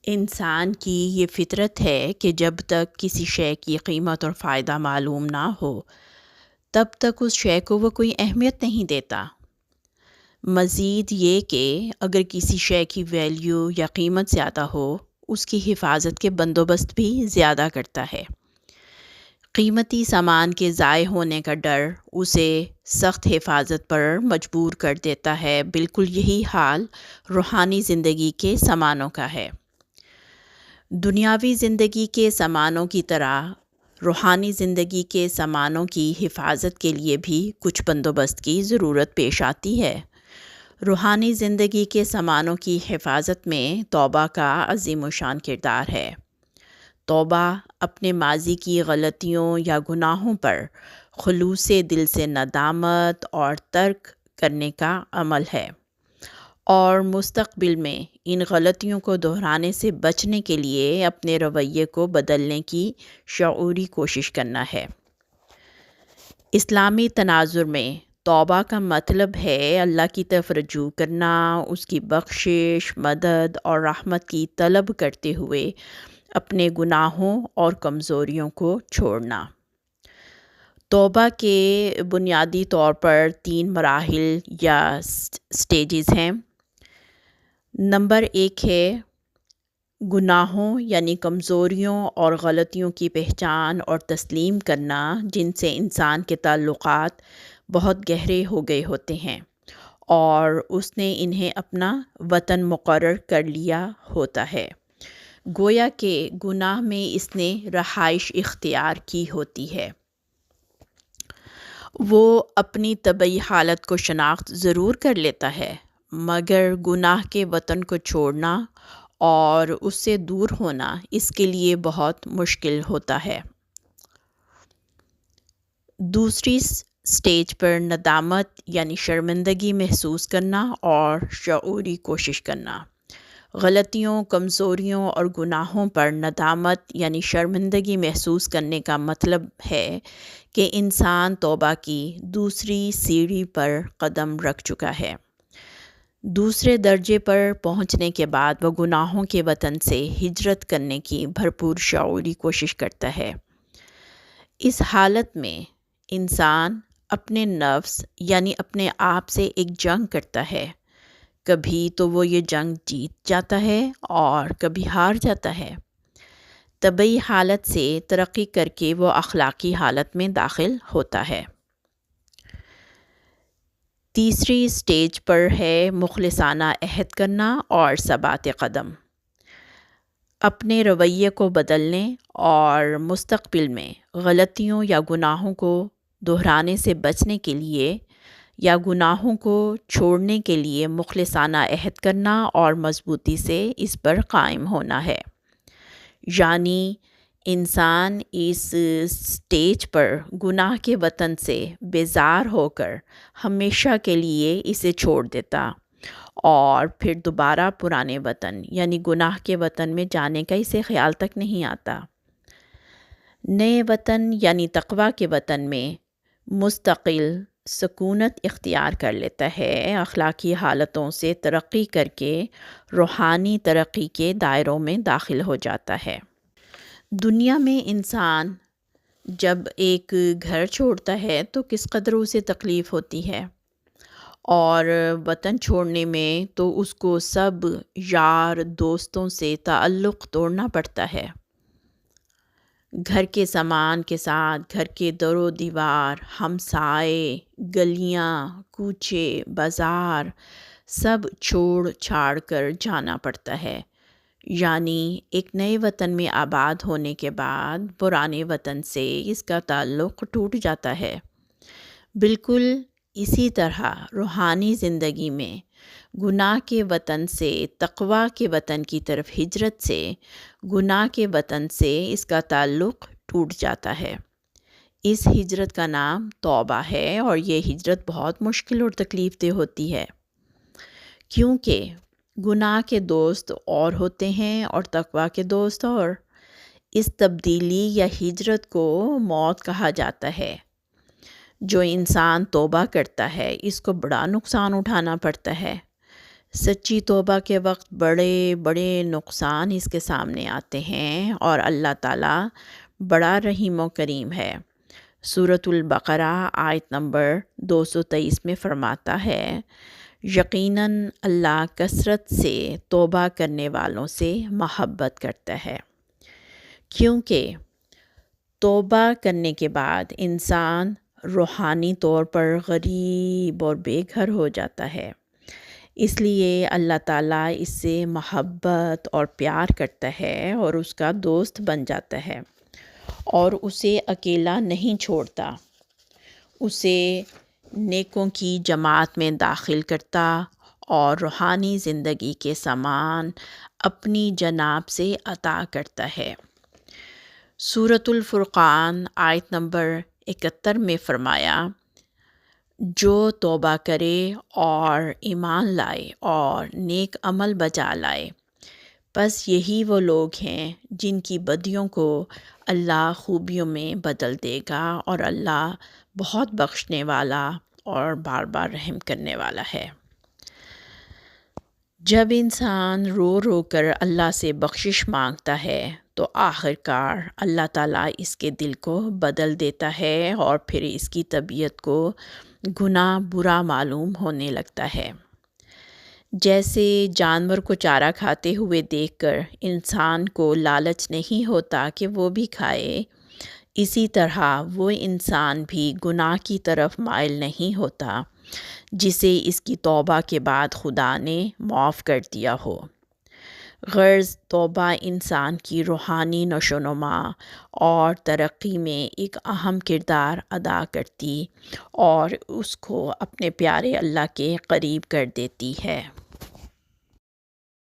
انسان کی یہ فطرت ہے کہ جب تک کسی شے کی قیمت اور فائدہ معلوم نہ ہو تب تک اس شے کو وہ کوئی اہمیت نہیں دیتا۔ مزید یہ کہ اگر کسی شے کی ویلیو یا قیمت زیادہ ہو اس کی حفاظت کے بندوبست بھی زیادہ کرتا ہے۔ قیمتی سامان کے ضائع ہونے کا ڈر اسے سخت حفاظت پر مجبور کر دیتا ہے۔ بالکل یہی حال روحانی زندگی کے سامانوں کا ہے۔ دنیاوی زندگی کے سامانوں کی طرح روحانی زندگی کے سامانوں کی حفاظت کے لیے بھی کچھ بندوبست کی ضرورت پیش آتی ہے۔ روحانی زندگی کے سامانوں کی حفاظت میں توبہ کا عظیم الشان کردار ہے۔ توبہ اپنے ماضی کی غلطیوں یا گناہوں پر خلوص دل سے ندامت اور ترک کرنے کا عمل ہے، اور مستقبل میں ان غلطیوں کو دہرانے سے بچنے کے لیے اپنے رویے کو بدلنے کی شعوری کوشش کرنا ہے۔ اسلامی تناظر میں توبہ کا مطلب ہے اللہ کی طرف رجوع کرنا، اس کی بخشش، مدد اور رحمت کی طلب کرتے ہوئے اپنے گناہوں اور کمزوریوں کو چھوڑنا۔ توبہ کے بنیادی طور پر 3 مراحل یا سٹیجز ہیں۔ نمبر 1 ہے گناہوں یعنی کمزوریوں اور غلطیوں کی پہچان اور تسلیم کرنا، جن سے انسان کے تعلقات بہت گہرے ہو گئے ہوتے ہیں اور اس نے انہیں اپنا وطن مقرر کر لیا ہوتا ہے، گویا کہ گناہ میں اس نے رہائش اختیار کی ہوتی ہے۔ وہ اپنی طبعی حالت کو شناخت ضرور کر لیتا ہے، مگر گناہ کے وطن کو چھوڑنا اور اس سے دور ہونا اس کے لیے بہت مشکل ہوتا ہے۔ دوسری سٹیج پر ندامت یعنی شرمندگی محسوس کرنا اور شعوری کوشش کرنا۔ غلطیوں، کمزوریوں اور گناہوں پر ندامت یعنی شرمندگی محسوس کرنے کا مطلب ہے کہ انسان توبہ کی دوسری سیڑھی پر قدم رکھ چکا ہے۔ دوسرے درجے پر پہنچنے کے بعد وہ گناہوں کے وطن سے ہجرت کرنے کی بھرپور شعوری کوشش کرتا ہے۔ اس حالت میں انسان اپنے نفس یعنی اپنے آپ سے ایک جنگ کرتا ہے۔ کبھی تو وہ یہ جنگ جیت جاتا ہے اور کبھی ہار جاتا ہے۔ طبعی حالت سے ترقی کر کے وہ اخلاقی حالت میں داخل ہوتا ہے۔ تیسری سٹیج پر ہے مخلصانہ عہد کرنا اور ثبات قدم۔ اپنے رویے کو بدلنے اور مستقبل میں غلطیوں یا گناہوں کو دہرانے سے بچنے کے لیے یا گناہوں کو چھوڑنے کے لیے مخلصانہ عہد کرنا اور مضبوطی سے اس پر قائم ہونا ہے۔ یعنی انسان اس سٹیج پر گناہ کے وطن سے بیزار ہو کر ہمیشہ کے لیے اسے چھوڑ دیتا اور پھر دوبارہ پرانے وطن یعنی گناہ کے وطن میں جانے کا اسے خیال تک نہیں آتا۔ نئے وطن یعنی تقویٰ کے وطن میں مستقل سکونت اختیار کر لیتا ہے، اخلاقی حالتوں سے ترقی کر کے روحانی ترقی کے دائروں میں داخل ہو جاتا ہے۔ دنیا میں انسان جب ایک گھر چھوڑتا ہے تو کس قدر اسے تکلیف ہوتی ہے، اور وطن چھوڑنے میں تو اس کو سب یار دوستوں سے تعلق توڑنا پڑتا ہے۔ گھر کے سامان کے ساتھ گھر کے در و دیوار، ہمسائے، گلیاں، کوچے، بازار سب چھوڑ چھاڑ کر جانا پڑتا ہے۔ یعنی ایک نئے وطن میں آباد ہونے کے بعد پرانے وطن سے اس کا تعلق ٹوٹ جاتا ہے۔ بالکل اسی طرح روحانی زندگی میں گناہ کے وطن سے تقویٰ کے وطن کی طرف ہجرت سے گناہ کے وطن سے اس کا تعلق ٹوٹ جاتا ہے۔ اس ہجرت کا نام توبہ ہے، اور یہ ہجرت بہت مشکل اور تکلیف دہ ہوتی ہے، کیونکہ گناہ کے دوست اور ہوتے ہیں اور تقویٰ کے دوست اور۔ اس تبدیلی یا ہجرت کو موت کہا جاتا ہے۔ جو انسان توبہ کرتا ہے اس کو بڑا نقصان اٹھانا پڑتا ہے۔ سچی توبہ کے وقت بڑے بڑے نقصان اس کے سامنے آتے ہیں، اور اللہ تعالیٰ بڑا رحیم و کریم ہے۔ سورۃ البقرہ آیت نمبر 223 میں فرماتا ہے، یقیناً اللہ کثرت سے توبہ کرنے والوں سے محبت کرتا ہے، کیونکہ توبہ کرنے کے بعد انسان روحانی طور پر غریب اور بے گھر ہو جاتا ہے، اس لیے اللہ تعالیٰ اس سے محبت اور پیار کرتا ہے اور اس کا دوست بن جاتا ہے، اور اسے اکیلا نہیں چھوڑتا، اسے نیکوں کی جماعت میں داخل کرتا اور روحانی زندگی کے سامان اپنی جناب سے عطا کرتا ہے۔ سورۃ الفرقان آیت نمبر 71 میں فرمایا، جو توبہ کرے اور ایمان لائے اور نیک عمل بجا لائے، بس یہی وہ لوگ ہیں جن کی بدیوں کو اللہ خوبیوں میں بدل دے گا، اور اللہ بہت بخشنے والا اور بار بار رحم کرنے والا ہے۔ جب انسان رو رو کر اللہ سے بخشش مانگتا ہے تو آخر کار اللہ تعالیٰ اس کے دل کو بدل دیتا ہے، اور پھر اس کی طبیعت کو گناہ برا معلوم ہونے لگتا ہے۔ جیسے جانور کو چارہ کھاتے ہوئے دیکھ کر انسان کو لالچ نہیں ہوتا کہ وہ بھی کھائے، اسی طرح وہ انسان بھی گناہ کی طرف مائل نہیں ہوتا جسے اس کی توبہ کے بعد خدا نے معاف کر دیا ہو۔ غرض توبہ انسان کی روحانی نشو و نما اور ترقی میں ایک اہم کردار ادا کرتی اور اس کو اپنے پیارے اللہ کے قریب کر دیتی ہے۔